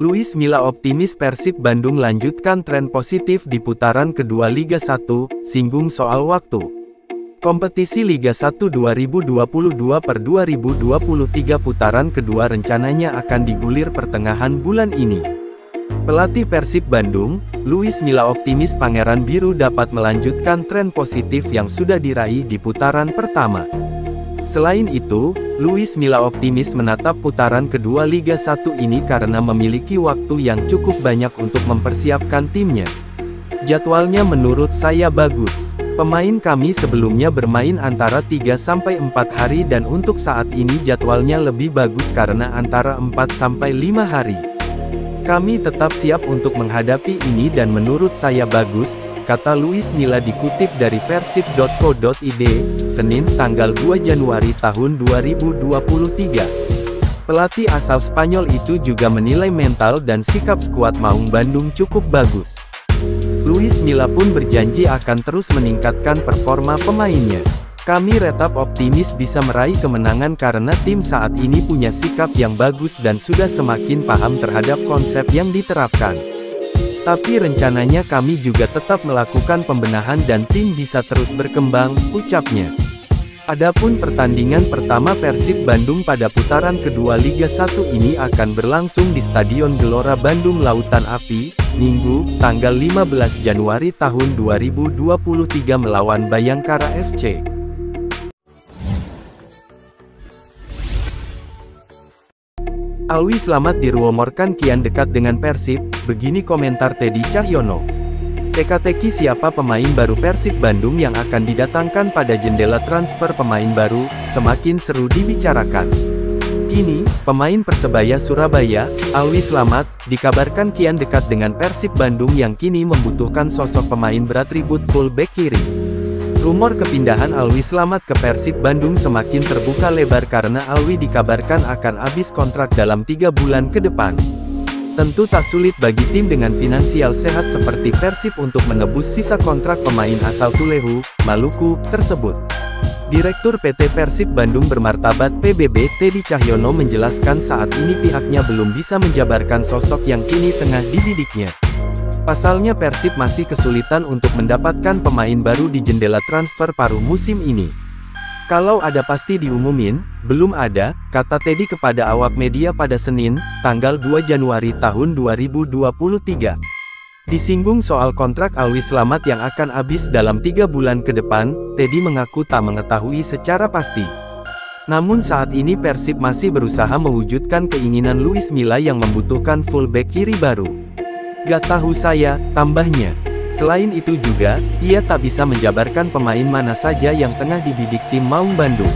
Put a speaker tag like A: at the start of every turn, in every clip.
A: Luis Milla optimis Persib Bandung lanjutkan tren positif di putaran kedua Liga 1, singgung soal waktu. Kompetisi Liga 1 2022/2023 putaran kedua rencananya akan digulir pertengahan bulan ini. Pelatih Persib Bandung, Luis Milla optimis Pangeran Biru dapat melanjutkan tren positif yang sudah diraih di putaran pertama. Selain itu, Luis Milla optimis menatap putaran kedua Liga 1 ini karena memiliki waktu yang cukup banyak untuk mempersiapkan timnya. Jadwalnya menurut saya bagus. Pemain kami sebelumnya bermain antara 3-4 hari dan untuk saat ini jadwalnya lebih bagus karena antara 4-5 hari. Kami tetap siap untuk menghadapi ini dan menurut saya bagus, kata Luis Milla dikutip dari persib.co.id, Senin, tanggal 2 Januari tahun 2023. Pelatih asal Spanyol itu juga menilai mental dan sikap skuad Maung Bandung cukup bagus. Luis Milla pun berjanji akan terus meningkatkan performa pemainnya. Kami tetap optimis bisa meraih kemenangan karena tim saat ini punya sikap yang bagus dan sudah semakin paham terhadap konsep yang diterapkan. Tapi rencananya kami juga tetap melakukan pembenahan dan tim bisa terus berkembang, ucapnya. Adapun pertandingan pertama Persib Bandung pada putaran kedua Liga 1 ini akan berlangsung di Stadion Gelora Bandung Lautan Api, Minggu, tanggal 15 Januari tahun 2023 melawan Bayangkara FC. Alwi Slamet dirumorkan kian dekat dengan Persib, begini komentar Teddy Cahyono. Teka-teki siapa pemain baru Persib Bandung yang akan didatangkan pada jendela transfer pemain baru, semakin seru dibicarakan. Kini, pemain Persebaya Surabaya, Alwi Slamet, dikabarkan kian dekat dengan Persib Bandung yang kini membutuhkan sosok pemain beratribut fullback kiri. Rumor kepindahan Alwi Slamet ke Persib Bandung semakin terbuka lebar karena Alwi dikabarkan akan habis kontrak dalam 3 bulan ke depan. Tentu tak sulit bagi tim dengan finansial sehat seperti Persib untuk menebus sisa kontrak pemain asal Tulehu, Maluku, tersebut. Direktur PT Persib Bandung bermartabat PBB Teddy Cahyono menjelaskan saat ini pihaknya belum bisa menjabarkan sosok yang kini tengah dibidiknya. Pasalnya Persib masih kesulitan untuk mendapatkan pemain baru di jendela transfer paruh musim ini. Kalau ada pasti diumumin, belum ada, kata Teddy kepada awak media pada Senin, tanggal 2 Januari tahun 2023. Disinggung soal kontrak Alwi Slamet yang akan habis dalam 3 bulan ke depan, Teddy mengaku tak mengetahui secara pasti. Namun saat ini Persib masih berusaha mewujudkan keinginan Luis Milla yang membutuhkan fullback kiri baru. Gak tahu saya, tambahnya. Selain itu juga, ia tak bisa menjabarkan pemain mana saja yang tengah dibidik tim Maung Bandung.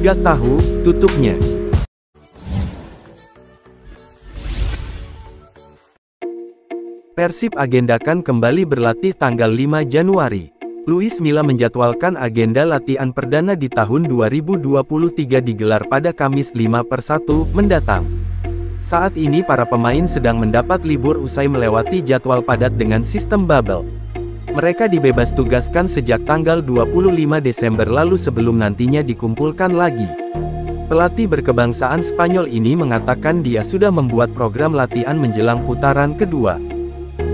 A: Gak tahu, tutupnya. Persib agendakan kembali berlatih tanggal 5 Januari. Luis Milla menjadwalkan agenda latihan perdana di tahun 2023 digelar pada Kamis 5/1 mendatang. Saat ini para pemain sedang mendapat libur usai melewati jadwal padat dengan sistem bubble. Mereka dibebas tugaskan sejak tanggal 25 Desember lalu sebelum nantinya dikumpulkan lagi. Pelatih berkebangsaan Spanyol ini mengatakan dia sudah membuat program latihan menjelang putaran kedua.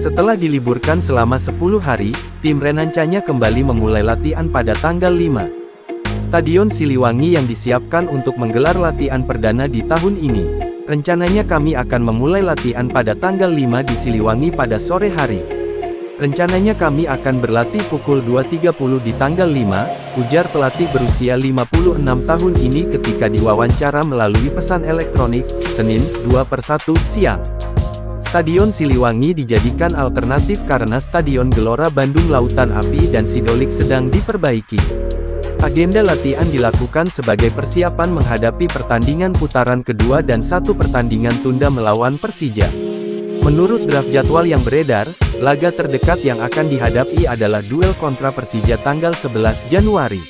A: Setelah diliburkan selama 10 hari, tim renancanya kembali memulai latihan pada tanggal 5. Stadion Siliwangi yang disiapkan untuk menggelar latihan perdana di tahun ini. Rencananya kami akan memulai latihan pada tanggal 5 di Siliwangi pada sore hari. Rencananya kami akan berlatih pukul 2.30 di tanggal 5, ujar pelatih berusia 56 tahun ini ketika diwawancara melalui pesan elektronik, Senin, 2/1 siang. Stadion Siliwangi dijadikan alternatif karena Stadion Gelora Bandung Lautan Api dan Sidolik sedang diperbaiki. Agenda latihan dilakukan sebagai persiapan menghadapi pertandingan putaran kedua dan 1 pertandingan tunda melawan Persija. Menurut draft jadwal yang beredar, laga terdekat yang akan dihadapi adalah duel kontra Persija tanggal 11 Januari.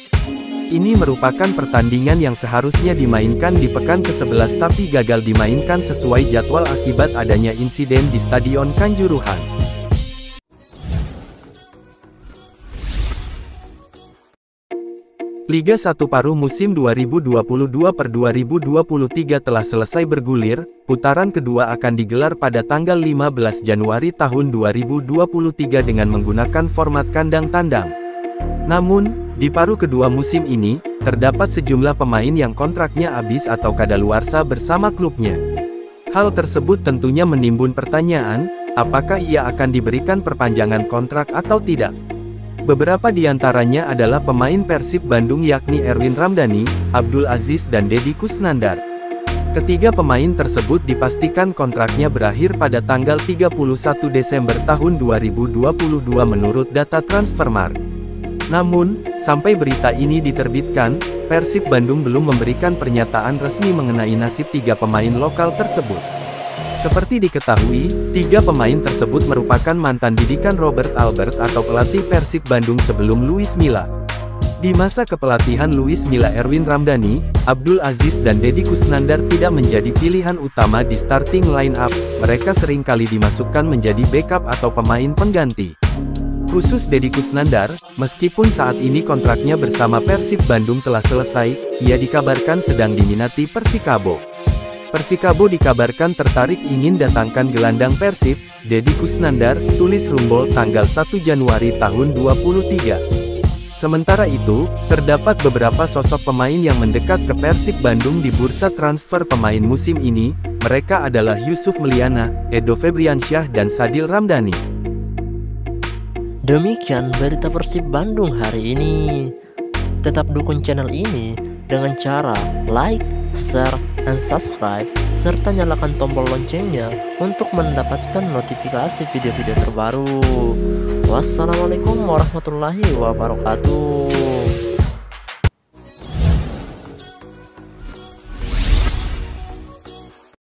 A: Ini merupakan pertandingan yang seharusnya dimainkan di pekan ke-11 tapi gagal dimainkan sesuai jadwal akibat adanya insiden di Stadion Kanjuruhan. Liga 1 paruh musim 2022-2023 telah selesai bergulir, putaran kedua akan digelar pada tanggal 15 Januari tahun 2023 dengan menggunakan format kandang tandang. Namun, di paruh kedua musim ini, terdapat sejumlah pemain yang kontraknya habis atau kadaluarsa bersama klubnya. Hal tersebut tentunya menimbun pertanyaan, apakah ia akan diberikan perpanjangan kontrak atau tidak. Beberapa di antaranya adalah pemain Persib Bandung yakni Erwin Ramdhani, Abdul Aziz dan Deddy Kusnandar. Ketiga pemain tersebut dipastikan kontraknya berakhir pada tanggal 31 Desember tahun 2022 menurut data Transfermarkt. Namun, sampai berita ini diterbitkan, Persib Bandung belum memberikan pernyataan resmi mengenai nasib tiga pemain lokal tersebut. Seperti diketahui, tiga pemain tersebut merupakan mantan didikan Robert Albert atau pelatih Persib Bandung sebelum Luis Milla. Di masa kepelatihan Luis Milla, Erwin Ramdhani, Abdul Aziz dan Deddy Kusnandar tidak menjadi pilihan utama di starting line-up, mereka seringkali dimasukkan menjadi backup atau pemain pengganti. Khusus Deddy Kusnandar, meskipun saat ini kontraknya bersama Persib Bandung telah selesai, ia dikabarkan sedang diminati Persikabo. Persikabo dikabarkan tertarik ingin datangkan gelandang Persib, Deddy Kusnandar, tulis Rumbol tanggal 1 Januari tahun 2023. Sementara itu, terdapat beberapa sosok pemain yang mendekat ke Persib Bandung di bursa transfer pemain musim ini, mereka adalah Yusuf Meliana, Edo Febriansyah dan Sadil Ramdhani.
B: Demikian berita Persib Bandung hari ini. Tetap dukung channel ini dengan cara like, share, dan subscribe, serta nyalakan tombol loncengnya untuk mendapatkan notifikasi video-video terbaru. Wassalamualaikum warahmatullahi wabarakatuh.